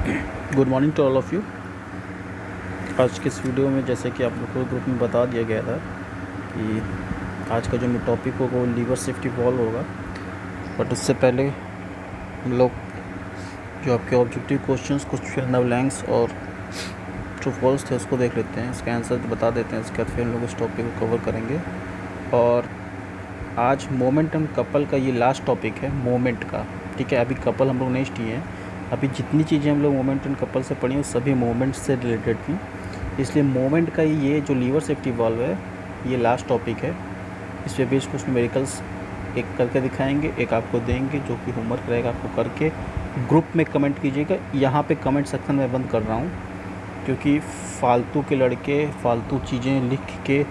Good morning to all of you. आज के इस वीडियो में जैसे कि आप लोग को ग्रुप में बता दिया गया था कि आज का जो मेरा टॉपिक होगा वो लीवर सेफ्टी वॉल्व होगा। बट उससे पहले हम लोग जो आपके ऑब्जेक्टिव क्वेश्चंस कुछ फिल इन द ब्लैंक्स और ट्रू फॉल्स थे उसको देख लेते हैं, इसका आंसर बता देते हैं। इसके बाद फिर हम लोग इस टॉपिक को कवर करेंगे। और आज मोमेंट एंड कपल का ये लास्ट टॉपिक है मोमेंट का, ठीक है। अभी कपल हम लोग नहीं किए हैं। अभी जितनी चीज़ें हम लोग मोमेंट एंड कपल से पढ़ी वो सभी मोमेंट से रिलेटेड थी, इसलिए मोमेंट का ये जो लीवर सेफ्टी वाल्व है ये लास्ट टॉपिक है। इस पे बेस्ड कुछ न्यूमेरिकल्स एक करके दिखाएंगे, एक आपको देंगे जो कि होमवर्क रहेगा, आपको करके ग्रुप में कमेंट कीजिएगा। यहाँ पे कमेंट सेक्शन में बंद कर रहा हूँ क्योंकि फालतू के लड़के फालतू चीज़ें लिख के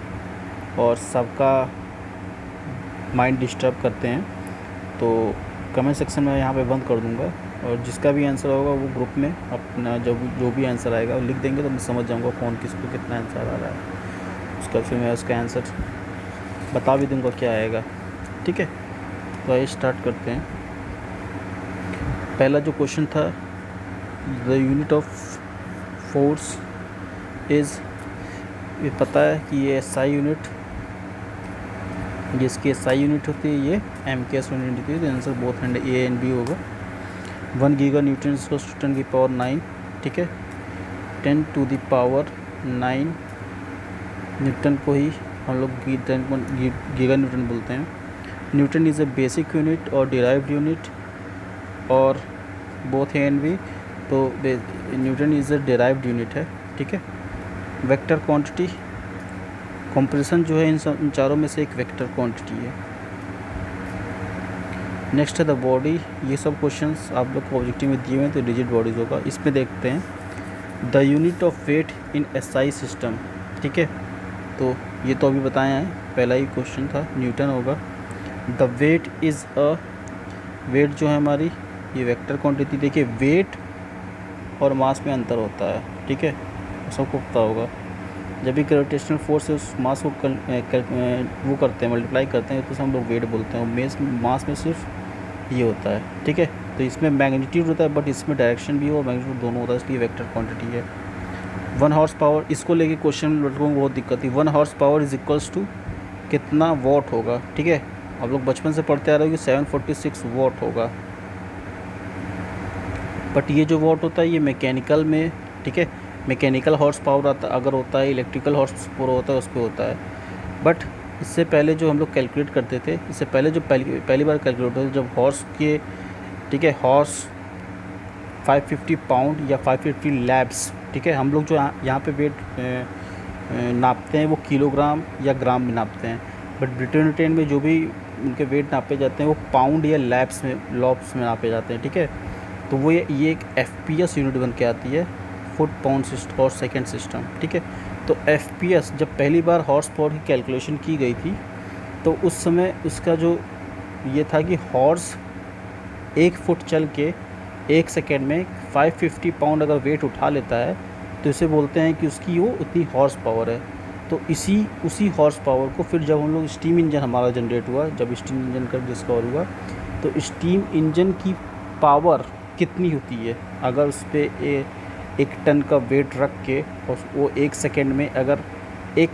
और सबका माइंड डिस्टर्ब करते हैं, तो कमेंट सेक्शन में यहाँ पे बंद कर दूँगा। और जिसका भी आंसर होगा वो ग्रुप में अपना जो भी आंसर आएगा वो लिख देंगे, तो मैं समझ जाऊँगा कौन किसको कितना आंसर आ रहा है। उसका फिर मैं उसका आंसर बता भी दूँगा क्या आएगा, ठीक है। तो आइए स्टार्ट करते हैं। पहला जो क्वेश्चन था, the unit of force is, ये पता है कि ये एसआई यूनिट, जिसकी एसआई यूनिट होती है ये एमकेएस यूनिट होती है। तो answer both and A and B होगा। 1 गीगा न्यूटन इज 10 की पावर 9, ठीक है। 10 टू द पावर 9 न्यूटन को ही हम लोग गीगा न्यूटन बोलते हैं। Newton is a basic unit और डिराइव्ड यूनिट, और बोथ ए एंड बी, तो Newton is a derived unit है, ठीक है। वेक्टर क्वांटिटी, कंप्रेशन जो है इन चारों में से एक वेक्टर क्वांटिटी है। नेक्स्ट है द बॉडी। ये सब क्वेश्चंस आप लोग को ऑब्जेक्टिव में दिए हुए हैं, तो रिजिड बॉडीज़ होगा। इसमें देखते हैं the unit of weight in SI system, ठीक है। तो ये तो अभी बताया है, पहला ही क्वेश्चन था, न्यूटन होगा। The weight is a, weight जो है हमारी ये वेक्टर क्वांटिटी। देखिए वेट और मास में अंतर होता है, ठीक है, सबको पता होगा। जब भी ग्रेविटेशनल फोर्स से उस मास को वो करते हैं, मल्टीप्लाई करते हैं, तो हम लोग वेट बोलते हैं। मास में सिर्फ ये होता है, ठीक है। तो इसमें मैग्नीट्यूड होता है, बट इसमें डायरेक्शन भी हो, मैग्नीट्यूड दोनों होता है, इसलिए वेक्टर क्वांटिटी है। 1 हॉर्स पावर, इसको लेके क्वेश्चन लड़कों को बहुत दिक्कत थी। 1 horse power is equals to कितना वॉट होगा, ठीक है। आप लोग बचपन से पढ़ते आ रहे हो कि 746 वॉट होगा, बट ये जो वॉट होता है ये मैकेनिकल में, ठीक है, मैकेनिकल हॉर्स पावर आता अगर होता है, इलेक्ट्रिकल हॉर्स पावर होता है उस पर होता है। बट इससे पहले जो हम लोग कैलकुलेट करते थे, इससे पहले जो पहली बार कैलकुलेट होता था जब हॉर्स के, ठीक है, हॉर्स 550 पाउंड या 550 लैब्स, ठीक है। हम लोग जो यहाँ पे वेट नापते हैं वो किलोग्राम या ग्राम में नापते हैं, बट ब्रिटेन में जो भी उनके वेट नापे जाते हैं वो पाउंड या लैब्स में नापे जाते हैं, ठीक है। तो वो ये एक FPS यूनिट बन के आती है, फुट पाउंड सिस्टम और सेकेंड सिस्टम, ठीक है। तो FPS जब पहली बार हॉर्स पावर की कैलकुलेशन की गई थी, तो उस समय उसका जो ये था कि हॉर्स 1 फुट चल के 1 सेकेंड में 550 पाउंड अगर वेट उठा लेता है, तो इसे बोलते हैं कि उसकी वो उतनी हॉर्स पावर है। तो उसी हॉर्स पावर को फिर जब हम लोग स्टीम इंजन हमारा जनरेट हुआ, जब स्टीम इंजन का डिस्कवर हुआ, तो स्टीम इंजन की पावर कितनी होती है, अगर उस पर 1 टन का वेट रख के और वो 1 सेकेंड में अगर 1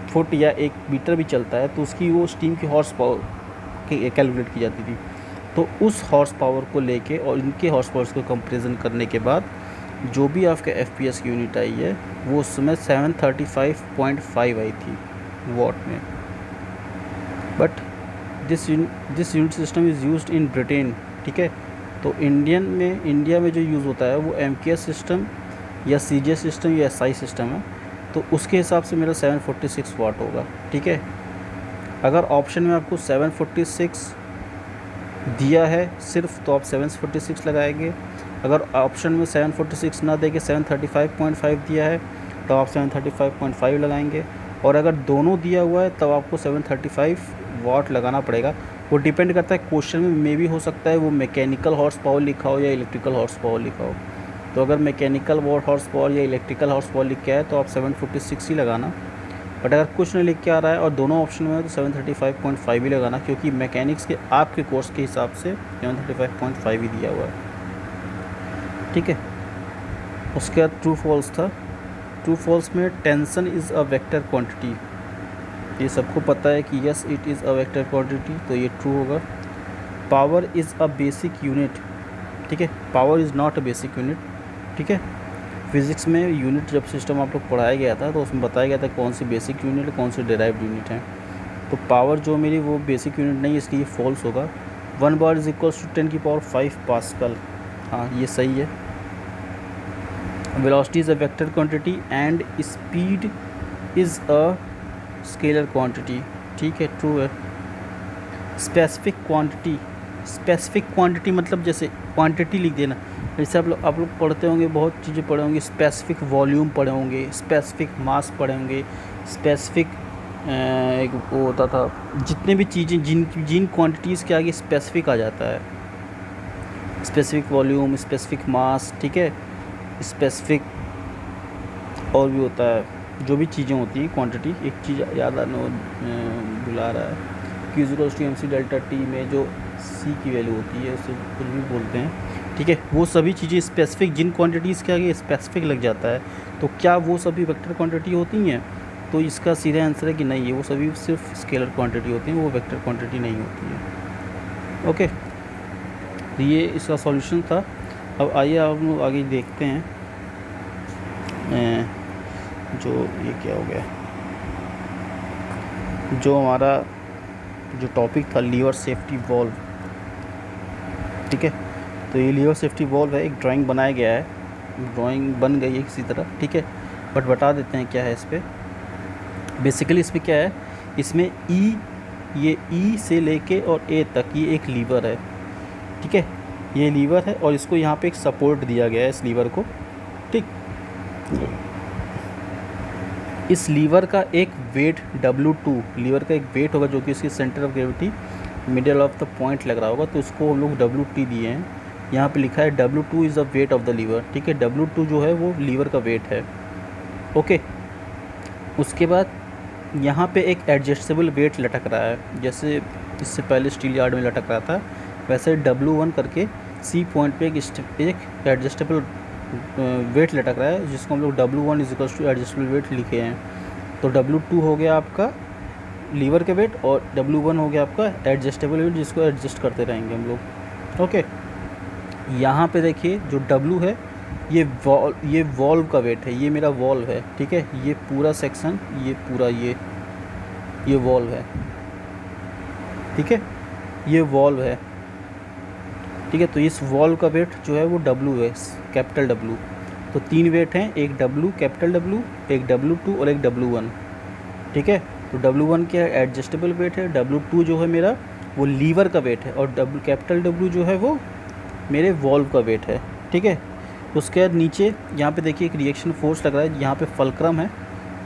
फुट या 1 मीटर भी चलता है, तो उसकी वो स्टीम की हॉर्स पावर कैलकुलेट की जाती थी। तो उस हॉर्स पावर को लेके और इनके हॉर्स पावर्स को कंपेरिजन करने के बाद जो भी आपका FPS की यूनिट आई है वो उस समय 735.5 आई थी वॉट में। But this unit system is used in Britain, ठीक है। तो इंडिया में जो यूज़ होता है वो MKS सिस्टम या CJ सिस्टम या SI सिस्टम है, तो उसके हिसाब से मेरा 746 वाट होगा, ठीक है। अगर ऑप्शन में आपको 746 दिया है सिर्फ, तो आप 746 लगाएंगे। अगर ऑप्शन में 746 ना देके 735.5 दिया है, तो आप 735.5 लगाएंगे। और अगर दोनों दिया हुआ है तब आपको 735 वाट लगाना पड़ेगा। वो डिपेंड करता है, क्वेश्चन में भी हो सकता है वो मैकेनिकल हॉर्स पावर लिखा हो या इलेक्ट्रिकल हॉर्स पावर लिखा हो। तो अगर मैकेनिकल हॉर्स पावर या इलेक्ट्रिकल हॉर्स पावर लिख के आए तो आप 746 ही लगाना। बट अगर कुछ नहीं लिख के आ रहा है और दोनों ऑप्शन में है तो 735.5 ही लगाना, क्योंकि मैकेनिक्स के आपके कोर्स के हिसाब से 735.5 ही दिया हुआ है, ठीक है। उसके बाद ट्रू फॉल्स था। ट्रू फॉल्स में tension is a vector quantity, ये सबको पता है कि yes it is a vector quantity, तो ये ट्रू होगा। Power is a basic unit, ठीक है, power is not a basic unit, ठीक है। फिज़िक्स में यूनिट जब सिस्टम आप लोग पढ़ाया गया था तो उसमें बताया गया था कौन सी बेसिक यूनिट कौन सी डेराइव्ड यूनिट है। तो पावर जो मेरी वो बेसिक यूनिट नहीं है, इसलिए ये फॉल्स होगा। 1 bar is equals to 10⁵ pascal, हाँ ये सही है। Velocity is a vector quantity and speed is a scalar quantity, ठीक है, ट्रू है। स्पेसिफिक क्वांटिटी मतलब जैसे क्वांटिटी लिख देना, जैसे आप लोग पढ़ते होंगे, बहुत चीज़ें पढ़े होंगे, स्पेसिफिक वॉल्यूम पढ़े होंगे, स्पेसिफिक मास पढ़े होंगे, स्पेसिफिक एक वो होता था, जितने भी चीज़ें जिन क्वांटिटीज़ के आगे स्पेसिफिक आ जाता है, स्पेसिफिक वॉल्यूम, स्पेसिफिक मास, ठीक है, स्पेसिफिक और भी होता है, जो भी चीज़ें होती हैं क्वांटिटी। एक चीज़ याद आना बुला रहा है, Q=mc∆T में जो c की वैल्यू होती है उसे कुछ भी बोलते हैं, ठीक है, वो सभी चीज़ें स्पेसिफिक, जिन क्वांटिटीज़ के आगे स्पेसिफिक लग जाता है, तो क्या वो सभी वेक्टर क्वांटिटी होती हैं? तो इसका सीधा आंसर है कि नहीं, है वो सभी सिर्फ स्केलर क्वांटिटी होती हैं, वो वेक्टर क्वांटिटी नहीं होती है। ओके, तो ये इसका सॉल्यूशन था। अब आइए आप लोग आगे देखते हैं, जो ये क्या हो गया, जो हमारा जो टॉपिक था लीवर सेफ्टी वॉल्व, ठीक है। तो ये लीवर सेफ्टी वॉल्व है, एक ड्राइंग बनाया गया है, ड्राइंग बन गई है किसी तरह, ठीक है, बट बता देते हैं क्या है इस पर। बेसिकली इसमें क्या है, इसमें ये ई से लेके और ए तक ये एक लीवर है, ठीक है, ये लीवर है और इसको यहाँ पे एक सपोर्ट दिया गया है इस लीवर को, ठीक। इस लीवर का एक वेट W2, लीवर का एक वेट होगा जो कि इसकी centre of gravity middle of the point लग रहा होगा, तो इसको हम लोग WT दिए हैं। यहाँ पे लिखा है W2 is the weight of the lever, ठीक है, W2 जो है वो लीवर का वेट है। ओके, उसके बाद यहाँ पे एक एडजस्टेबल वेट लटक रहा है, जैसे इससे पहले स्टील यार्ड में लटक रहा था, वैसे W1 करके C पॉइंट पे एक एडजस्टेबल वेट लटक रहा है, जिसको हम लोग W1 = एडजस्टेबल वेट लिखे हैं। तो W2 हो गया आपका लीवर के वेट और W1 हो गया आपका एडजस्टेबल वेट, जिसको एडजस्ट करते रहेंगे हम लोग। ओके, यहाँ पे देखिए जो W है ये वॉल्व का वेट है, ये मेरा वॉल्व है, ठीक है, ये पूरा सेक्शन, ये पूरा ये वॉल्व है, ठीक है, ये वॉल्व है, ठीक है। तो इस वॉल्व का वेट जो है वो W है, कैपिटल W। तो 3 वेट हैं, एक W कैपिटल W, एक W2 और एक W1, ठीक है। तो W1 क्या है, एडजस्टेबल वेट है, W2 जो है मेरा वो लीवर का वेट है, और कैपिटल W जो है वो मेरे वॉल्व का वेट है, ठीक है। उसके बाद नीचे यहाँ पे देखिए एक रिएक्शन फोर्स लग रहा है, यहाँ पे फल्क्रम है,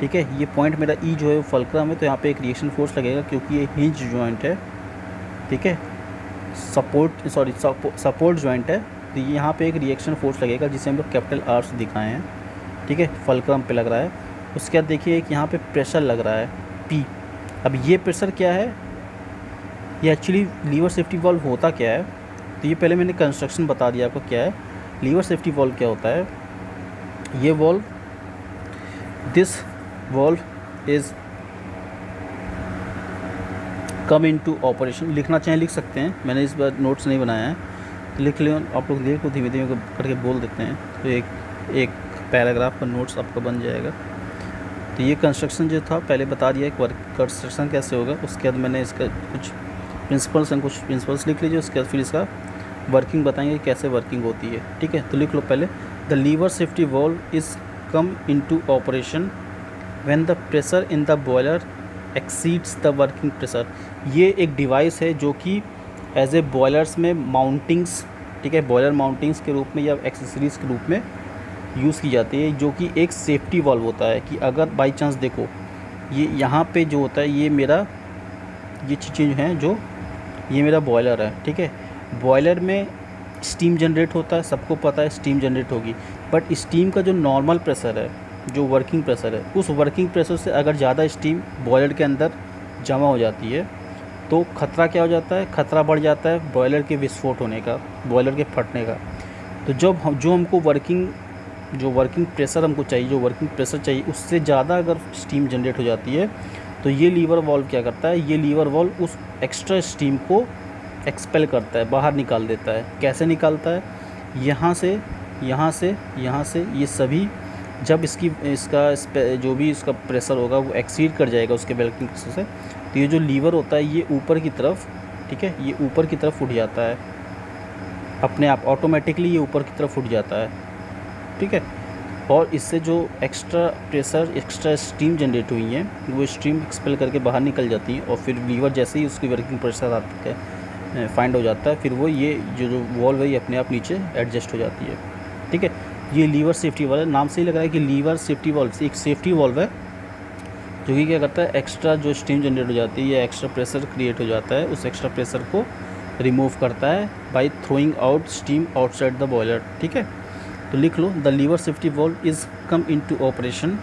ठीक है, ये पॉइंट मेरा E जो है वो फल्क्रम है, तो यहाँ पे एक रिएक्शन फोर्स लगेगा क्योंकि ये हिंज जॉइंट है, ठीक है, सपोर्ट जॉइंट है, तो यहाँ पे एक रिएक्शन फोर्स लगेगा जिसे हम लोग कैपिटल R से दिखाए हैं, ठीक है, फल्क्रम पे लग रहा है। उसके बाद देखिए एक यहाँ पे प्रेशर लग रहा है P। अब ये प्रेशर क्या है, ये एक्चुअली लीवर सेफ्टी वॉल्व होता क्या है, तो ये पहले मैंने कंस्ट्रक्शन बता दिया आपको क्या है। लीवर सेफ्टी वॉल्व क्या होता है, ये valve, this valve is come into operation, लिखना चाहें लिख सकते हैं, मैंने इस बार नोट्स नहीं बनाया है, तो लिख लें आप लोग, देखो धीमे धीमे करके बोल देते हैं, तो एक पैराग्राफ का नोट्स आपका बन जाएगा। तो ये कंस्ट्रक्शन जो था पहले बता दिया कि कंस्ट्रक्शन कैसे होगा, उसके बाद मैंने इसका कुछ प्रिंसिपल्स लिख लीजिए, उसके बाद फिर इसका वर्किंग बताएंगे कैसे वर्किंग होती है, ठीक है। तो लिख लो पहले, the lever safety valve is come into operation when the pressure in the boiler exceeds the working pressure. ये एक डिवाइस है जो कि एज ए बॉयलर्स में माउंटिंग्स, ठीक है, बॉयलर माउंटिंग्स के रूप में या एक्सेसरीज़ के रूप में यूज़ की जाती है, जो कि एक सेफ्टी वॉल्व होता है कि अगर बाई चांस देखो ये यहाँ पे जो होता है, ये चीज़ें जो हैं, जो ये मेरा बॉयलर है, ठीक है, बॉयलर में स्टीम जनरेट होता है, सबको पता है स्टीम जनरेट होगी, बट स्टीम का जो नॉर्मल प्रेशर है, जो वर्किंग प्रेशर है, उस वर्किंग प्रेशर से अगर ज़्यादा स्टीम बॉयलर के अंदर जमा हो जाती है तो खतरा क्या हो जाता है, खतरा बढ़ जाता है बॉयलर के विस्फोट होने का, बॉयलर के फटने का। तो जो हमको वर्किंग जो वर्किंग प्रेशर हमको चाहिए, जो वर्किंग प्रेशर चाहिए उससे ज़्यादा अगर स्टीम जनरेट हो जाती है तो ये लीवर वाल्व क्या करता है, ये लीवर वाल्व उस एक्स्ट्रा स्टीम को एक्सपेल करता है, बाहर निकाल देता है। कैसे निकालता है, यहाँ से यहाँ से यहाँ से, ये सभी जब जो भी इसका प्रेशर होगा वो एक्सीड कर जाएगा उसके वर्किंग प्रेशर से, तो ये जो लीवर होता है ये ऊपर की तरफ, ठीक है, ये ऊपर की तरफ उठ जाता है अपने आप, ऑटोमेटिकली ये ऊपर की तरफ उठ जाता है, ठीक है। और इससे जो extra pressure, extra steam generate हुई है वो स्टीम एक्सपेल करके बाहर निकल जाती है, और फिर लीवर जैसे ही उसकी वर्किंग प्रेशर आता है फाइंड हो जाता है, फिर वो ये जो वॉल्व है ये अपने आप नीचे एडजस्ट हो जाती है, ठीक है। ये लीवर सेफ्टी वाल्व है, नाम से ही लग रहा है कि लीवर सेफ्टी वाल्व, एक सेफ्टी वाल्व है जो कि क्या करता है, एक्स्ट्रा जो स्टीम जनरेट हो जाती है या एक्स्ट्रा प्रेशर क्रिएट हो जाता है उस एक्स्ट्रा प्रेशर को रिमूव करता है by throwing out steam outside the boiler, ठीक है। तो लिख लो, the lever safety valve is come into operation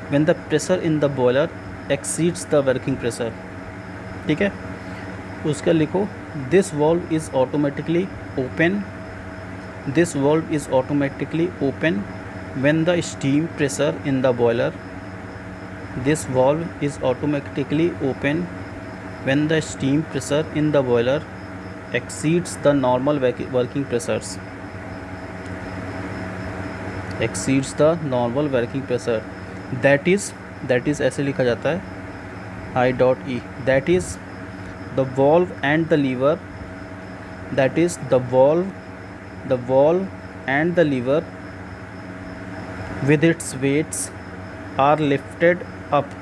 when the pressure in the boiler exceeds the working pressure, ठीक है। उसका लिखो, this valve is automatically open, this valve is automatically open when the steam pressure in the boiler, this valve is automatically open when the steam pressure in the boiler exceeds the normal working pressures, exceeds the normal working pressure, that is ऐसे लिखा जाता है I dot E, that is the valve and the lever, that is the valve and the lever with its weights are lifted up,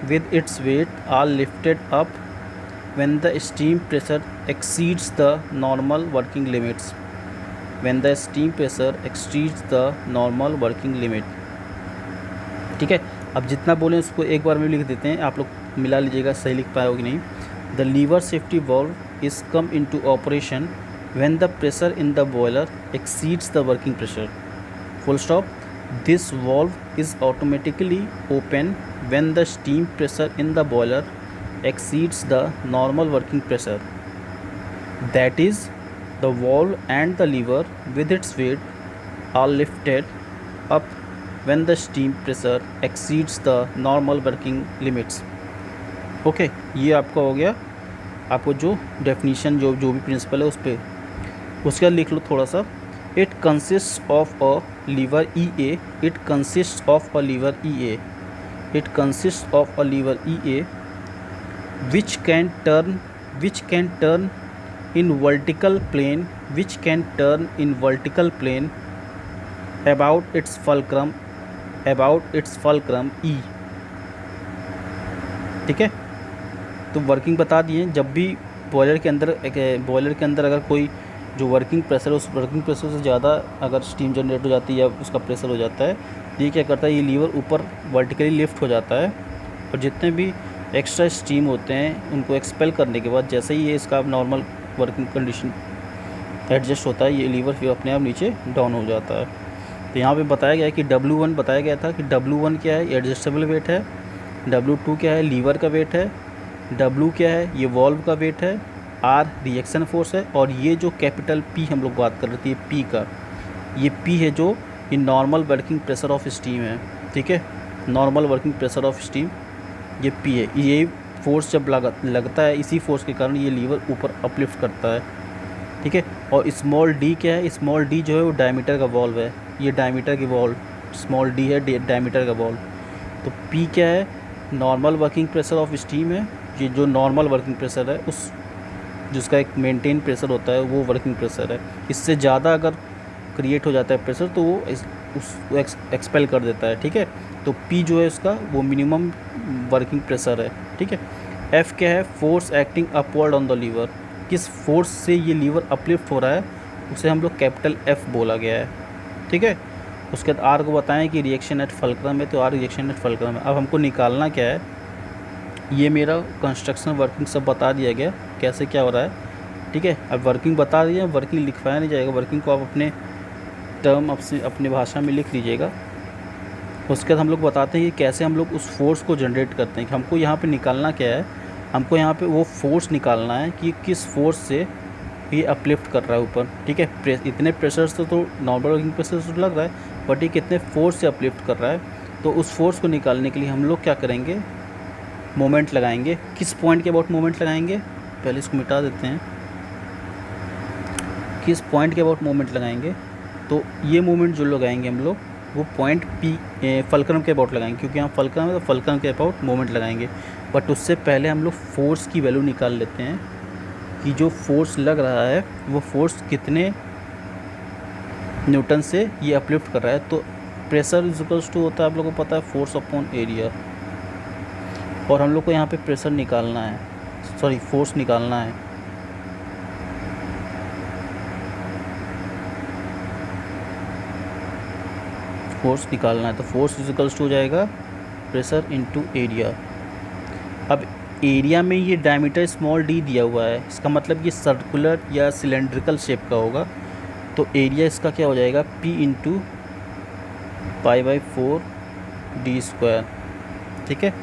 with its weight are lifted up when the steam pressure exceeds the normal working limits, when the steam pressure exceeds the normal working limit, ठीक है। अब जितना बोलें उसको एक बार में लिख देते हैं, आप लोग मिला लीजिएगा सही लिख पाए हो कि नहीं। The lever safety valve is come into operation when the pressure in the boiler exceeds the working pressure, full stop. This valve is automatically open when the steam pressure in the boiler exceeds the normal working pressure, that is the valve and the lever with its weight are lifted up when the steam pressure exceeds the normal working limits, okay. ये आपका हो गया, आपको जो definition जो भी principal है उस पर उसका लिख लो थोड़ा सा। It consist of a lever E A, it consist of a lever E A, it consist of a lever E A which can turn in vertical plane, which can turn in vertical plane about its fulcrum E, ठीक है। तो working बता दिए, जब भी boiler के अंदर अगर कोई जो वर्किंग प्रेशर है उस वर्किंग प्रेशर से ज़्यादा अगर स्टीम जनरेट हो जाती है या उसका प्रेशर हो जाता है, तो ये क्या करता है, ये लीवर ऊपर वर्टिकली लिफ्ट हो जाता है, और जितने भी एक्स्ट्रा स्टीम होते हैं उनको एक्सपेल करने के बाद जैसे ही ये इसका नॉर्मल वर्किंग कंडीशन एडजस्ट होता है, ये लीवर फिर अपने आप नीचे डाउन हो जाता है। तो यहाँ पे बताया गया है कि W1 बताया गया था कि W1 क्या है, एडजस्टेबल वेट है, W2 क्या है, लीवर का वेट है, W क्या है, ये वॉल्व का वेट है, R रिएक्शन फोर्स है, और ये जो कैपिटल P हम लोग बात कर रहे थे P का, ये P है जो ये normal working pressure of steam है, ठीक है। Normal working pressure of steam ये P है, ये फोर्स जब लगता है इसी फोर्स के कारण ये लीवर ऊपर अपलिफ्ट करता है, ठीक है। और स्मॉल d क्या है, स्मॉल d जो है वो डायमीटर का वॉल्व है, ये डायमीटर की वॉल्व, स्मॉल d है डायमीटर का वॉल्व। तो P क्या है, normal working pressure of steam है, ये जो नॉर्मल वर्किंग प्रेशर है उस जिसका एक मेंटेन प्रेशर होता है वो वर्किंग प्रेशर है। इससे ज़्यादा अगर क्रिएट हो जाता है प्रेशर तो वो एक्सपेल कर देता है, ठीक है। तो P जो है उसका वो मिनिमम वर्किंग प्रेशर है, ठीक है। F क्या है, force acting upward on the lever, किस फोर्स से ये लीवर अपलिफ्ट हो रहा है उसे हम लोग कैपिटल F बोला गया है, ठीक है। उसके बाद R को बताएं कि रिएक्शन एट फल्क्रम है, तो R रिएक्शन एट फल्क्रम है। अब हमको निकालना क्या है, ये मेरा कंस्ट्रक्शन वर्किंग सब बता दिया गया कैसे क्या हो रहा है, ठीक है। अब वर्किंग बता दिया, वर्किंग लिखवाया नहीं जाएगा, वर्किंग को आप अपने टर्म अपनी भाषा में लिख लीजिएगा। उसके बाद हम लोग बताते हैं कि कैसे हम लोग उस फोर्स को जनरेट करते हैं, कि हमको यहाँ पे निकालना क्या है, हमको यहाँ पे वो फोर्स निकालना है कि किस फोर्स से ये अपलिफ्ट कर रहा है ऊपर, ठीक है। इतने प्रेशर से तो नॉर्मल वर्किंग प्रेशर से लग रहा है, बट ये कितने फोर्स से अपलिफ्ट कर रहा है। तो उस फोर्स को निकालने के लिए हम लोग क्या करेंगे, मोमेंट लगाएंगे। किस पॉइंट के अबाउट मोमेंट लगाएंगे, पहले इसको मिटा देते हैं। किस पॉइंट के अबाउट मोमेंट लगाएंगे, तो ये मोमेंट जो लगाएंगे हम लोग वो पॉइंट पी फलक्रम के अबाउट लगाएंगे, क्योंकि यहाँ फलक्रम है तो फलक्रम के अबाउट मोमेंट लगाएंगे। बट उससे पहले हम लोग फोर्स की वैल्यू निकाल लेते हैं कि जो फोर्स लग रहा है वो फोर्स कितने न्यूटन से ये अपलिफ्ट कर रहा है। तो प्रेशर इज इक्वल्स टू होता है, आप लोगों को पता है, फोर्स अपॉन एरिया। और हम लोग को यहाँ पे प्रेशर निकालना है, सॉरी फोर्स निकालना है। फोर्स निकालना है तो फोर्स इज इक्वल्स टू हो जाएगा प्रेशर इनटू एरिया। अब एरिया में ये डायमीटर स्मॉल डी दिया हुआ है, इसका मतलब ये सर्कुलर या सिलेंड्रिकल शेप का होगा। तो एरिया इसका क्या हो जाएगा, P इंटू π/4 डी स्क्वायर, ठीक है।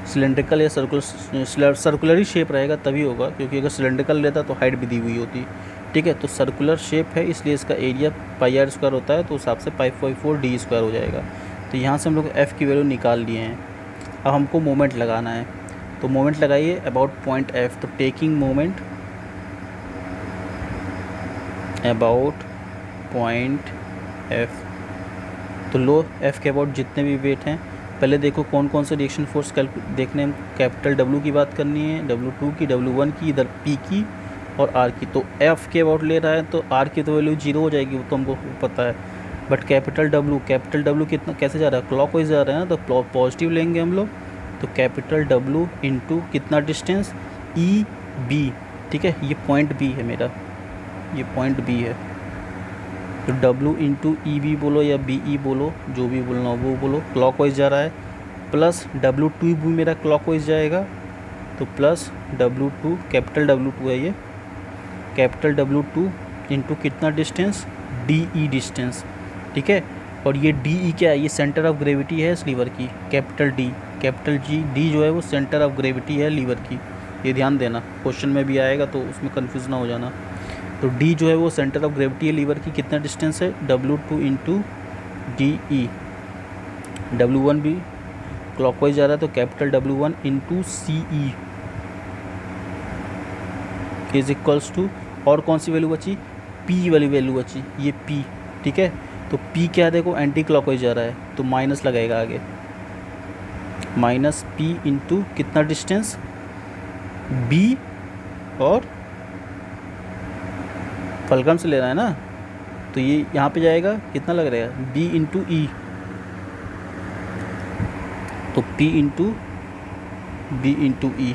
सिलेंड्रिकल या सर्कुलर ही शेप रहेगा तभी होगा, क्योंकि अगर सिलेंड्रिकल रहता तो हाइट भी दी हुई होती, ठीक है। तो सर्कुलर शेप है इसलिए इसका एरिया πr² होता है, तो उस हिसाब से π/4 डी स्क्वायर हो जाएगा। तो यहाँ से हम लोग F की वैल्यू निकाल लिए हैं। अब हमको मोमेंट लगाना है, तो मोमेंट लगाइए अबाउट पॉइंट F। तो taking moment about point F, तो लो F के अबाउट जितने भी वेट हैं, पहले देखो कौन कौन से रिएक्शन फोर्स देखने हैं। कैपिटल W की बात करनी है, W2 की, W1 की, इधर P की और R की। तो F के अबाउट ले रहा है तो R की तो वैल्यू 0 हो जाएगी, वो तो हमको पता है। बट कैपिटल W कितना कैसे जा रहा है, क्लॉकवाइज जा रहा है ना, तो पॉजिटिव लेंगे हम लोग। तो कैपिटल W इंटू कितना डिस्टेंस, EB, ठीक है। ये पॉइंट B है मेरा, ये पॉइंट B है। तो W इंटू EB बोलो या BE बोलो, जो भी बोलना हो वो बोलो, क्लॉकवाइज जा रहा है। प्लस W2 भी मेरा क्लॉकवाइज जाएगा, तो प्लस W2, कैपिटल W2 है ये, कैपिटल W2 इंटू कितना डिस्टेंस, DE डिस्टेंस, ठीक है। और ये DE क्या है, ये सेंटर ऑफ ग्रेविटी है इस लीवर की, कैपिटल D। कैपिटल D जो है वो सेंटर ऑफ ग्रेविटी है लीवर की, ये ध्यान देना, क्वेश्चन में भी आएगा तो उसमें कन्फ्यूज़ ना हो जाना। तो D जो है वो सेंटर ऑफ ग्रेविटी है लीवर की, कितना डिस्टेंस है, W2 इंटू DE। W1 भी क्लॉकवाइज जा रहा है, तो capital W1 into CE is equals to, और कौन सी वैल्यू बची, P वाली वैल्यू बची, ये P, ठीक है। तो P क्या, देखो एंटी क्लॉकवाइज जा रहा है तो माइनस लगाएगा आगे, माइनस P इंटू कितना डिस्टेंस, B, और फलक्रम से ले रहा है ना, तो ये यहाँ पे जाएगा, कितना लग रहेगा, B इंटू E, तो P into B into E,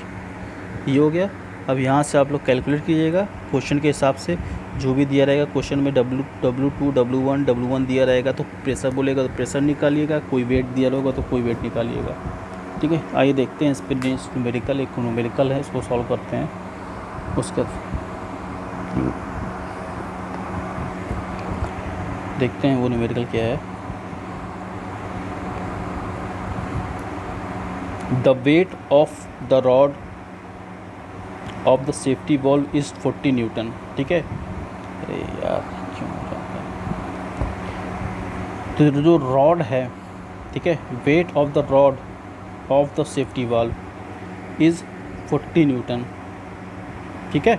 ये हो गया। अब यहाँ से आप लोग कैलकुलेट कीजिएगा क्वेश्चन के हिसाब से, जो भी दिया रहेगा क्वेश्चन में W2, W1 दिया रहेगा तो प्रेशर बोलेगा तो प्रेशर निकालिएगा, कोई वेट दिया रहेगा तो कोई वेट निकालिएगा, ठीक है। आइए देखते हैं इस पर न्यूमेरिकल, एक न्यूमेरिकल है, इसको सॉल्व करते हैं। उसका देखते हैं वो न्यूमेरिकल क्या है। The weight of the rod of the safety valve is 40 Newton, ठीक है। अरे यार क्यों हो रहा है, तो जो रॉड है, ठीक है, wait of the rod of the safety valve is 40 Newton, ठीक है।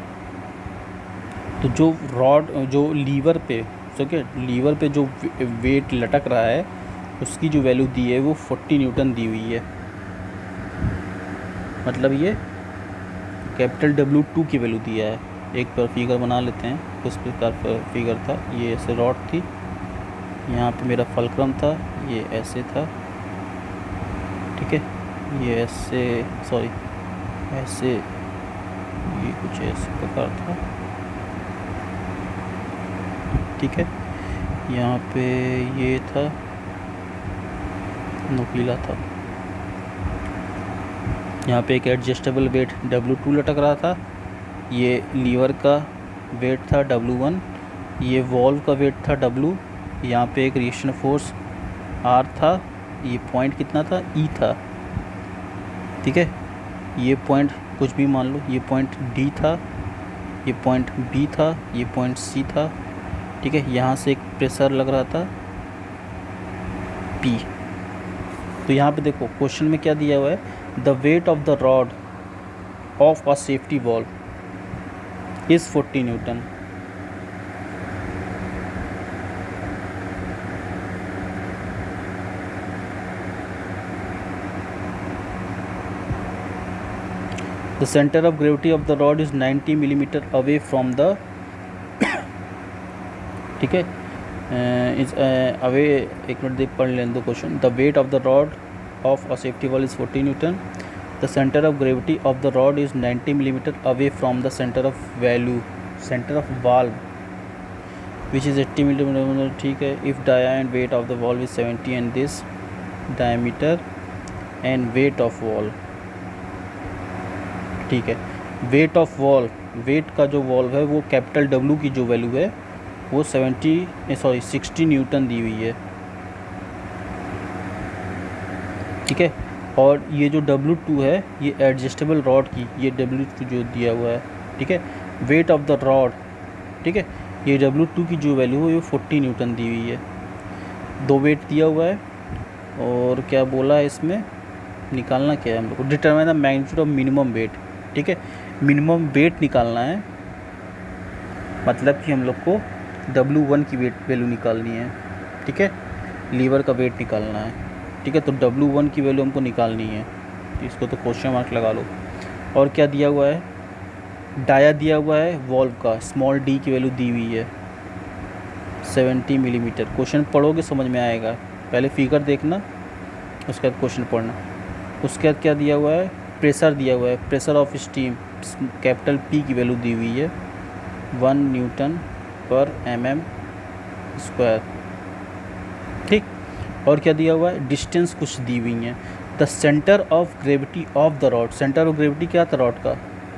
तो जो रॉड, जो लीवर पे, ठीक है, लीवर पे जो वेट लटक रहा है उसकी जो वैल्यू दी है वो 40 न्यूटन दी हुई है। मतलब ये कैपिटल W2 की वैल्यू दिया है। एक पर फिगर बना लेते हैं, उस प्रकार फिगर था, ये ऐसे रॉड थी, यहाँ पे मेरा फलक्रम था, ये ऐसे था, ठीक है, ये ऐसे, सॉरी ऐसे, ये कुछ ऐसे प्रकार था, ठीक है। यहाँ पे ये था, नुकीला था, यहाँ पे एक एडजस्टेबल वेट W2 लटक रहा था, ये लीवर का वेट था W1, ये वॉल्व का वेट था W, यहाँ पे एक रिएक्शन फोर्स R था, ये पॉइंट कितना था, E था, ठीक है। ये पॉइंट कुछ भी मान लो, ये पॉइंट D था, ये पॉइंट बी था, ये पॉइंट सी था, ठीक है। यहाँ से एक प्रेशर लग रहा था पी। तो यहाँ पे देखो क्वेश्चन में क्या दिया हुआ है, the weight of the rod of a safety valve is 40 Newton. The center of gravity of the rod is 90 millimeter away from the ठीक है, इज अवे। एक मिनट देख पढ़ लें दो question. The weight of the rod of a safety wall is 40 newton. The centre of gravity of the rod is 90 millimeter away from the centre of value, centre of valve which is 80 millimeter, ठीक है। If dia and weight of the valve is 70 and this diameter and weight of wall, ठीक है। Wait of wall, wait का जो valve है वो capital W की जो वैल्यू है वो 60 न्यूटन दी हुई है, ठीक है। और ये जो W2 है ये एडजस्टेबल रॉड की, ये W2 जो दिया हुआ है, ठीक है। वेट ऑफ द रॉड, ठीक है, ये W2 की जो वैल्यू है वो 40 न्यूटन दी हुई है। दो वेट दिया हुआ है और क्या बोला है इसमें, निकालना क्या है हम लोग को, determine the magnitude of minimum weight, ठीक है। मिनिमम वेट निकालना है, मतलब कि हम लोग को W1 की वेट वैल्यू निकालनी है, ठीक है। लीवर का वेट निकालना है, ठीक है। तो W1 की वैल्यू हमको निकालनी है, इसको तो क्वेश्चन मार्क लगा लो। और क्या दिया हुआ है, डाया दिया हुआ है वॉल्व का, स्मॉल डी की वैल्यू दी हुई है 70 मिलीमीटर। क्वेश्चन पढ़ोगे समझ में आएगा, पहले फिगर देखना उसके बाद क्वेश्चन पढ़ना। उसके बाद क्या दिया हुआ है, प्रेशर दिया हुआ है, pressure of steam capital P की वैल्यू दी हुई है 1 न्यूटन पर mm स्क्वायर, ठीक। और क्या दिया हुआ है, डिस्टेंस कुछ दी हुई है। The centre of gravity of the rod, centre of gravity क्या था रॉड का,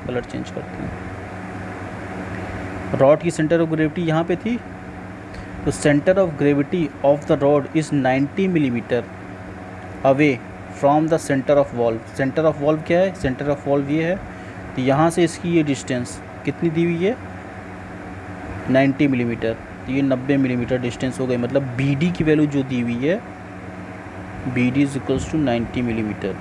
कलर चेंज करते हैं। रॉड की सेंटर ऑफ ग्रेविटी यहाँ पे थी, तो centre of gravity of the rod is 90 millimetre away from the centre of valve. Centre of valve क्या है, सेंटर ऑफ वॉल्व ये है, तो यहाँ से इसकी ये डिस्टेंस कितनी दी हुई है 90 मिलीमीटर, तो ये 90 मिलीमीटर डिस्टेंस हो गई। मतलब BD की वैल्यू जो दी हुई है BD is equals to 90 millimetre.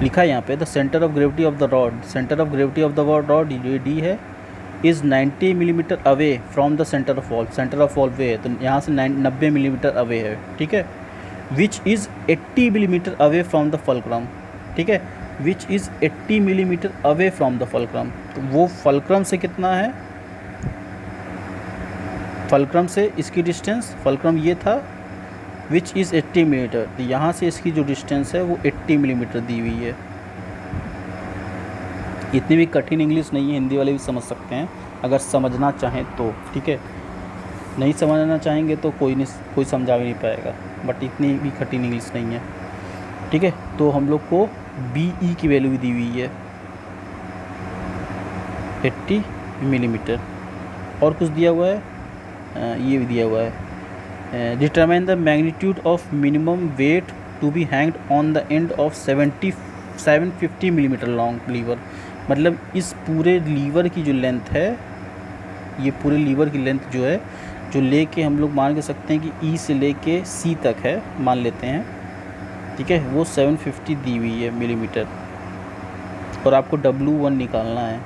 लिखा है यहाँ पे the centre of gravity of the rod, centre of gravity of the rod ये D है, is 90 millimetre away from the centre of valve, centre of valve वे है, तो यहाँ से 90 मिलीमीटर अवे है, ठीक है। विच is 80 millimetre away from the fulcrum, ठीक है। विच is 80 millimetre away from the fulcrum, तो वो फल्क्रम से कितना है, फल्क्रम से इसकी डिस्टेंस, फल्क्रम ये था विच इज़ 80 मिलीमीटर, तो यहाँ से इसकी जो डिस्टेंस है वो 80 मिलीमीटर दी हुई है। इतनी भी कठिन इंग्लिश नहीं है, हिंदी वाले भी समझ सकते हैं अगर समझना चाहें तो, ठीक है। नहीं समझना चाहेंगे तो कोई समझा भी नहीं पाएगा, बट इतनी भी कठिन इंग्लिश नहीं है, ठीक है। तो हम लोग को BE की वैल्यू भी दी हुई है 80 मिलीमीटर। और कुछ दिया हुआ है, ये भी दिया हुआ है, determine the magnitude of minimum weight to be hanged on the end of 750 millimetre long lever. मतलब इस पूरे लीवर की जो लेंथ है, ये पूरे लीवर की लेंथ जो है, जो लेके हम लोग मान के सकते हैं कि E से लेके C तक है, मान लेते हैं, ठीक है, वो 750 दी हुई है मिलीमीटर। और आपको W1 निकालना है,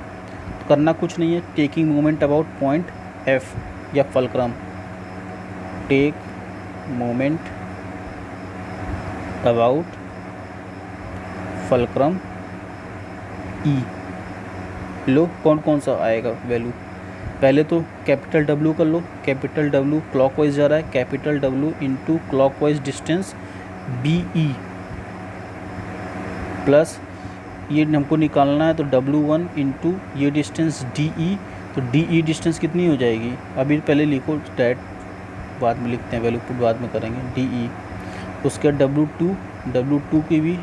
तो करना कुछ नहीं है, taking moment about point F या fulcrum, take moment about fulcrum E लो, कौन कौन सा आएगा वैल्यू, पहले तो कैपिटल W कर लो, कैपिटल W क्लॉकवाइज जा रहा है, capital W into clockwise distance BE plus ये हमको निकालना है, तो W1 इंटू ये डिस्टेंस DE, तो DE डिस्टेंस कितनी हो जाएगी, अभी पहले लिखो, डायरेक्ट बाद में लिखते हैं, वैल्यू पुट बाद में करेंगे, DE। उसके W2 की भी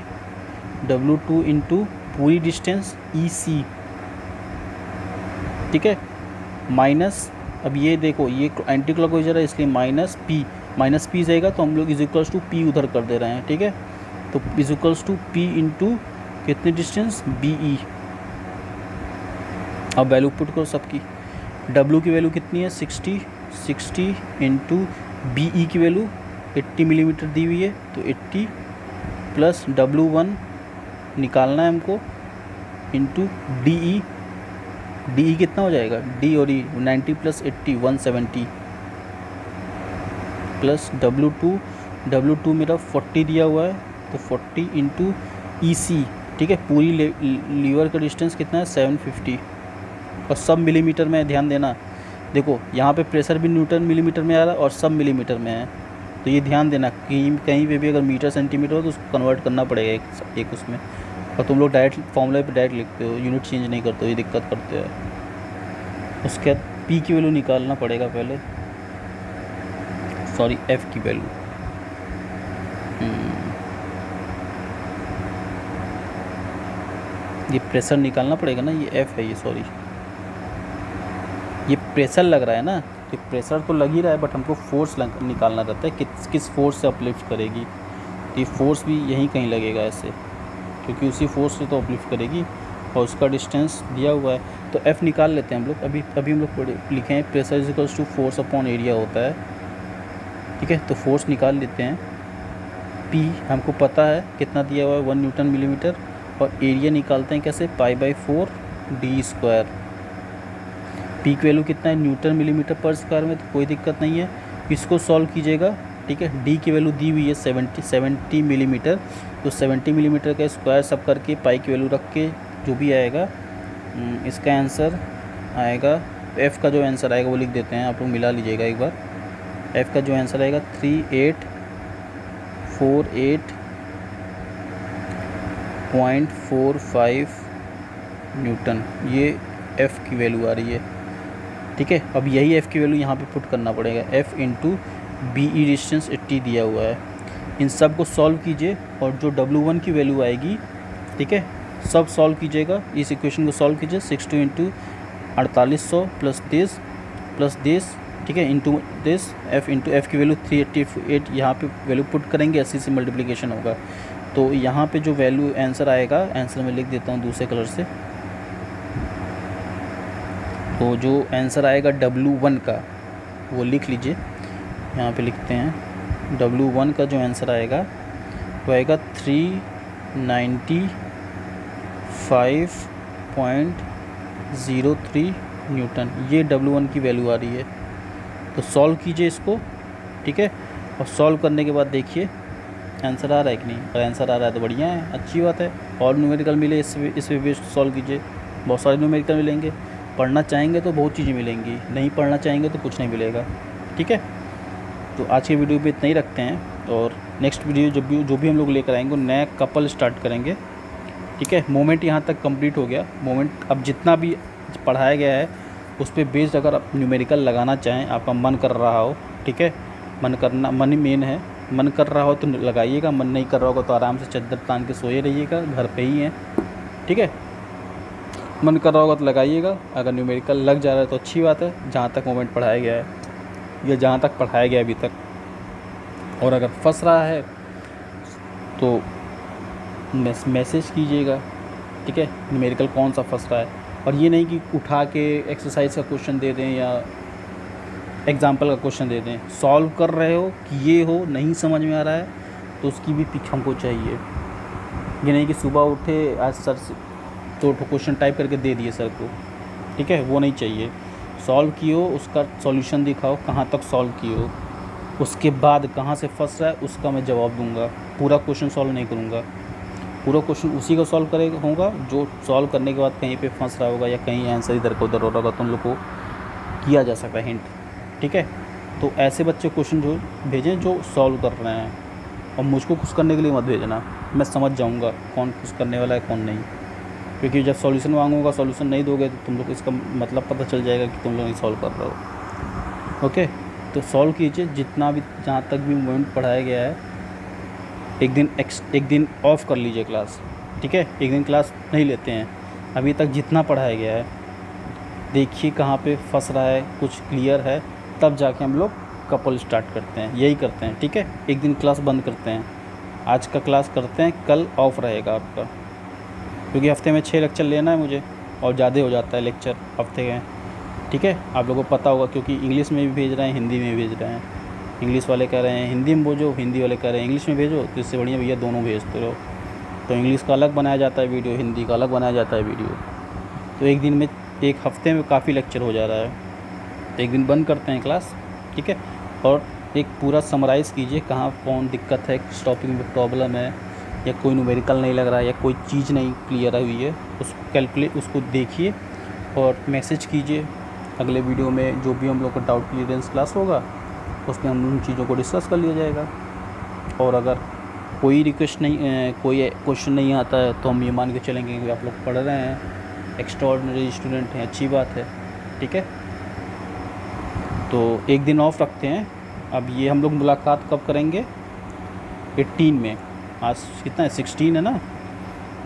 W2 इंटू पूरी डिस्टेंस EC, ठीक है, माइनस, अब ये देखो ये एंटी क्लॉकवाइज जा रहा है इसलिए माइनस P जाएगा, तो हम लोग इज इक्वल्स टू P उधर कर दे रहे हैं, ठीक है। तो is equals to P into कितनी डिस्टेंस BE, अब वैल्यू पुट करो सबकी। W की वैल्यू कितनी है 60 इंटू BE की वैल्यू 80 मिलीमीटर दी हुई है, तो 80 प्लस W1 निकालना है हमको इंटू DE कितना हो जाएगा, D और E 90 प्लस 80 170 प्लस W2 मेरा 40 दिया हुआ है, तो 40 इंटू EC, ठीक है। पूरी लीवर का डिस्टेंस कितना है 750, और सब मिलीमीटर में, ध्यान देना। देखो यहाँ पे प्रेशर भी न्यूटन मिलीमीटर में आ रहा है और सब मिलीमीटर में है, तो ये ध्यान देना कहीं पे भी अगर मीटर सेंटीमीटर हो तो उसको कन्वर्ट करना पड़ेगा एक उसमें। और तुम लोग डायरेक्ट फॉर्मूला पे डायरेक्ट लिखते हो, यूनिट चेंज नहीं करते हो, ये दिक्कत करते हो। उसके बाद P की वैल्यू निकालना पड़ेगा पहले, सॉरी F की वैल्यू। ये प्रेशर निकालना पड़ेगा ना, ये F है, ये सॉरी ये प्रेशर लग रहा है ना, तो प्रेशर तो लग ही रहा है, बट हमको फोर्स निकालना रहता है किस फोर्स से अपलिफ्ट करेगी। तो ये फोर्स भी यहीं कहीं लगेगा ऐसे, क्योंकि उसी फोर्स से तो अपलिफ्ट करेगी, और उसका डिस्टेंस दिया हुआ है। तो F निकाल लेते हैं हम लोग। अभी हम लोग लिखे हैं pressure is equals to force upon area होता है, ठीक है। तो फोर्स निकाल लेते हैं। P हमको पता है कितना दिया हुआ है 1 न्यूटन मिलीमीटर, और एरिया निकालते हैं कैसे, π/4 d²। P की वैल्यू कितना है न्यूटन मिलीमीटर पर स्क्वायर में, तो कोई दिक्कत नहीं है, इसको सॉल्व कीजिएगा, ठीक है। D की वैल्यू दी हुई है 70 मिलीमीटर, तो 70 मिलीमीटर का स्क्वायर सब करके पाई की वैल्यू रख के जो भी आएगा इसका आंसर आएगा। F का जो आंसर आएगा वो लिख देते हैं, आप लोग मिला लीजिएगा एक बार। F का जो आंसर आएगा 3848.45 न्यूटन, ये F की वैल्यू आ रही है, ठीक है। अब यही F की वैल्यू यहाँ पे पुट करना पड़ेगा, F इंटू BE डिस्टेंस 80 दिया हुआ है। इन सब को सॉल्व कीजिए, और जो W1 की वैल्यू आएगी, ठीक है, सब सॉल्व कीजिएगा, इस इक्वेशन को सॉल्व कीजिए। 60 इंटू 4800 प्लस दिस, ठीक है, into this F into F की वैल्यू 388 यहाँ पे वैल्यू पुट करेंगे, 80 से मल्टीप्लिकेशन होगा। तो यहाँ पे जो वैल्यू आंसर आएगा, आंसर में लिख देता हूँ दूसरे कलर से। तो जो आंसर आएगा W1 का वो लिख लीजिए, यहाँ पे लिखते हैं। W1 का जो आंसर आएगा वो आएगा 395.03 न्यूटन, ये W1 की वैल्यू आ रही है। तो सॉल्व कीजिए इसको, ठीक है, और सॉल्व करने के बाद देखिए आंसर आ रहा है कि नहीं। अगर आंसर आ रहा है तो बढ़िया है, अच्छी बात है। और न्यूमेरिकल मिले इस पे भी सॉल्व कीजिए, बहुत सारे न्यूमेरिकल मिलेंगे। पढ़ना चाहेंगे तो बहुत चीज़ें मिलेंगी, नहीं पढ़ना चाहेंगे तो कुछ नहीं मिलेगा, ठीक है। तो आज की वीडियो पे इतना ही रखते हैं, और नेक्स्ट वीडियो जो भी हम लोग लेकर आएंगे नया कपल स्टार्ट करेंगे, ठीक है। मोमेंट यहाँ तक कंप्लीट हो गया। मोमेंट अब जितना भी पढ़ाया गया है उस पर बेस्ड अगर आप न्यूमेरिकल लगाना चाहें, आपका मन कर रहा हो, ठीक है, मन ही मेन है, मन कर रहा हो तो लगाइएगा, मन नहीं कर रहा होगा तो आराम से चद्दर तान के सोए रहिएगा, घर पे ही हैं, ठीक है। मन कर रहा होगा तो लगाइएगा, अगर न्यूमेरिकल लग जा रहा है तो अच्छी बात है, जहाँ तक मोमेंट पढ़ाया गया है या जहाँ तक पढ़ाया गया अभी तक। और अगर फंस रहा है तो मैसेज कीजिएगा, ठीक है, न्यूमेरिकल कौन सा फंस रहा है। और ये नहीं कि उठा के एक्सरसाइज का क्वेश्चन दे दें या एग्जाम्पल का क्वेश्चन दे दें। सॉल्व कर रहे हो, किए हो, नहीं समझ में आ रहा है तो उसकी भी पिक हमको चाहिए। ये नहीं कि सुबह उठे आज सर से तो क्वेश्चन टाइप करके दे दिए सर को, ठीक है, वो नहीं चाहिए। सॉल्व किए हो, उसका सॉल्यूशन दिखाओ, कहाँ तक सॉल्व किए हो, उसके बाद कहाँ से फंस रहा है उसका मैं जवाब दूंगा। पूरा क्वेश्चन सॉल्व नहीं करूँगा, पूरा क्वेश्चन उसी का सॉल्व करेगा होगा जो सॉल्व करने के बाद कहीं पे फंस रहा होगा या कहीं आंसर इधर का उधर हो रहा होगा, तो उन लोग को किया जा सकता है हिंट, ठीक है। तो ऐसे बच्चे क्वेश्चन जो भेजें जो सॉल्व कर रहे हैं, और मुझको खुश करने के लिए मत भेजना, मैं समझ जाऊँगा कौन खुश करने वाला है कौन नहीं। क्योंकि जब सॉल्यूशन मांगूंगा, सॉल्यूशन नहीं दोगे तो तुम लोग इसका मतलब पता चल जाएगा कि तुम लोग नहीं सॉल्व कर रहे हो, ओके। तो सॉल्व कीजिए जितना भी, जहाँ तक भी मोमेंट पढ़ाया गया है। एक दिन ऑफ कर लीजिए क्लास, ठीक है, एक दिन क्लास नहीं लेते हैं। अभी तक जितना पढ़ाया गया है देखिए कहाँ पे फंस रहा है, कुछ क्लियर है, तब जाके हम लोग कपल स्टार्ट करते हैं, यही करते हैं, ठीक है। एक दिन क्लास बंद करते हैं, आज का क्लास करते हैं, कल ऑफ रहेगा आपका, क्योंकि हफ्ते में 6 लेक्चर लेना है मुझे, और ज़्यादा हो जाता है लेक्चर हफ्ते के, ठीक है। आप लोगों को पता होगा क्योंकि इंग्लिश में भी भेज रहे हैं, हिंदी में भी भेज रहे हैं। इंग्लिश वाले कह रहे हैं हिंदी में भेजो, हिंदी वाले कह रहे हैं इंग्लिश में भेजो, तो इससे बढ़िया भैया दोनों भेजते रहो। तो इंग्लिश का अलग बनाया जाता है वीडियो, हिंदी का अलग बनाया जाता है वीडियो। तो एक दिन में, एक हफ्ते में काफ़ी लेक्चर हो जा रहा है, तो एक दिन बंद करते हैं क्लास, ठीक है। और एक पूरा समराइज़ कीजिए कहाँ कौन दिक्कत है, किस टॉपिक में प्रॉब्लम है, या कोई न्यूमेरिकल नहीं लग रहा है, या कोई चीज़ नहीं क्लियर हुई है, उसको देखिए और मैसेज कीजिए। अगले वीडियो में जो भी हम लोग का डाउट क्लियरेंस क्लास होगा उसमें हम उन चीज़ों को डिस्कस कर लिया जाएगा। और अगर कोई रिक्वेस्ट नहीं, कोई क्वेश्चन नहीं आता है तो हम ये मान के चलेंगे कि आप लोग पढ़ रहे हैं, एक्स्ट्राऑर्डिनरी स्टूडेंट हैं, अच्छी बात है, ठीक है। तो एक दिन ऑफ रखते हैं। अब ये हम लोग मुलाकात कब करेंगे? 18 में। आज कितना है? 16 है ना,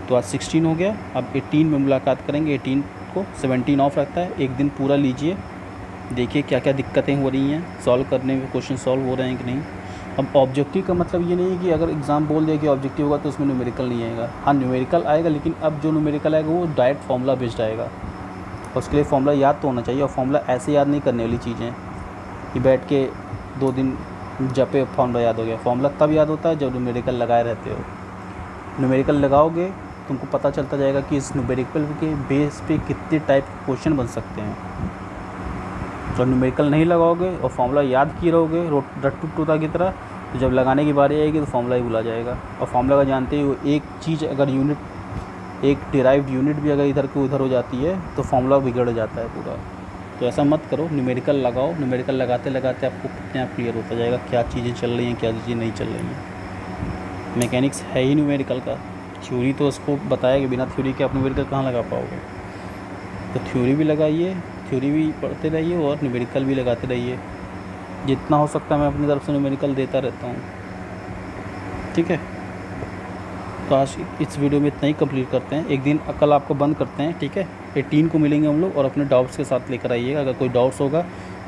तो आज 16 हो गया। अब 18 में मुलाकात करेंगे। 18 को 17 ऑफ रखता है। एक दिन पूरा लीजिए, देखिए क्या क्या दिक्कतें हो रही हैं, सॉल्व करने में क्वेश्चन सॉल्व हो रहे हैं कि नहीं। अब ऑब्जेक्टिव का मतलब ये नहीं है कि अगर एग्ज़ाम बोल दे कि ऑब्जेक्टिव होगा तो उसमें न्यूमेरिकल नहीं आएगा। हाँ, न्यूमेरिकल आएगा, लेकिन अब जो न्यूमेरिकल आएगा वो डायरेक्ट फार्मूला बेस्ड आएगा। और उसके लिए फार्मूला याद तो होना चाहिए, और फार्मूला ऐसे याद नहीं करने वाली चीज़ें कि बैठ के 2 दिन जपे फार्मूला याद हो गया। फार्मूला तब याद होता है जब न्यूमेरिकल लगाए रहते हो। न्यूमेरिकल लगाओगे तुमको पता चलता जाएगा कि इस न्यूमेरिकल के बेस पे कितने टाइप के क्वेश्चन बन सकते हैं। तो न्यूमेरिकल नहीं लगाओगे और फार्मूला याद किए रहोगे रट्टू टूटा की तरह, तो जब लगाने की बारी आएगी तो फार्मूला ही भुला जाएगा। और फार्मूला का जानते ही हो, एक चीज़ अगर यूनिट, एक डिराइव्ड यूनिट भी अगर इधर की उधर हो जाती है तो फार्मूला बिगड़ जाता है पूरा। तो ऐसा मत करो, न्यूमेरिकल लगाओ। न्यूमेरिकल लगाते लगाते आपको अपने आप क्लियर होता जाएगा क्या चीज़ें चल रही हैं, क्या चीज़ें नहीं चल रही हैं। मैकेनिक्स है ही न्यूमेरिकल का। थ्योरी तो उसको बताया कि बिना थ्योरी के आप न्यूमेरिकल कहाँ लगा पाओगे। तो थ्योरी भी लगाइए, थ्योरी भी पढ़ते रहिए और न्यूमेरिकल भी लगाते रहिए। जितना हो सकता है मैं अपनी तरफ से न्यूमेरिकल देता रहता हूँ, ठीक है। तो आज इस वीडियो में इतना ही कंप्लीट करते हैं। एक दिन कल आपको बंद करते हैं, ठीक है। 18 को मिलेंगे हम लोग, और अपने डाउट्स के साथ लेकर आइएगा। अगर कोई डाउट्स होगा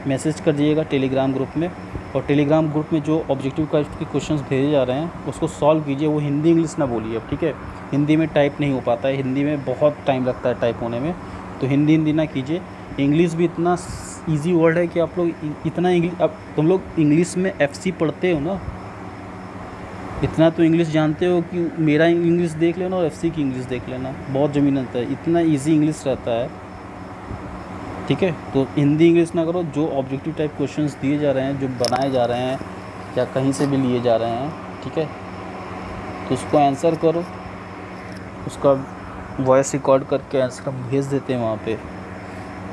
मैसेज कर दीजिएगा टेलीग्राम ग्रुप में। और टेलीग्राम ग्रुप में जो ऑब्जेक्टिव का के क्वेश्चंस भेजे जा रहे हैं उसको सॉल्व कीजिए। वो हिंदी इंग्लिश ना बोलिए अब, ठीक है। हिंदी में टाइप नहीं हो पाता है, हिंदी में बहुत टाइम लगता है टाइप होने में, तो हिंदी ना कीजिए। इंग्लिश भी इतना ईजी वर्ड है कि आप लोग इतना इंग्लिश, अब तुम लोग इंग्लिश में FC पढ़ते हो ना, इतना तो इंग्लिश जानते हो कि मेरा इंग्लिश देख लेना और FC की इंग्लिश देख लेना, बहुत ज़मीन अंतर है। इतना इजी इंग्लिश रहता है, ठीक है। तो हिंदी इंग्लिश ना करो। जो ऑब्जेक्टिव टाइप क्वेश्चंस दिए जा रहे हैं, जो बनाए जा रहे हैं या कहीं से भी लिए जा रहे हैं, ठीक है, तो उसको आंसर करो। उसका वॉइस रिकॉर्ड करके आंसर हम भेज देते हैं वहाँ पे।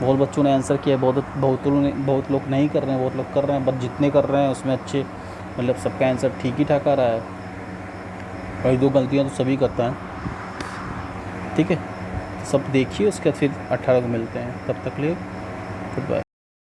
बहुत बच्चों ने आंसर किया, बहुत लोग नहीं कर रहे हैं, बहुत लोग कर रहे हैं। बट जितने कर रहे हैं उसमें अच्छे, मतलब सबका आंसर ठीक ही ठाक आ रहा है। और 2 गलतियाँ तो सभी करता है, ठीक है। सब देखिए, उसके बाद फिर 18 को मिलते हैं। तब तक लिए गुड बाय।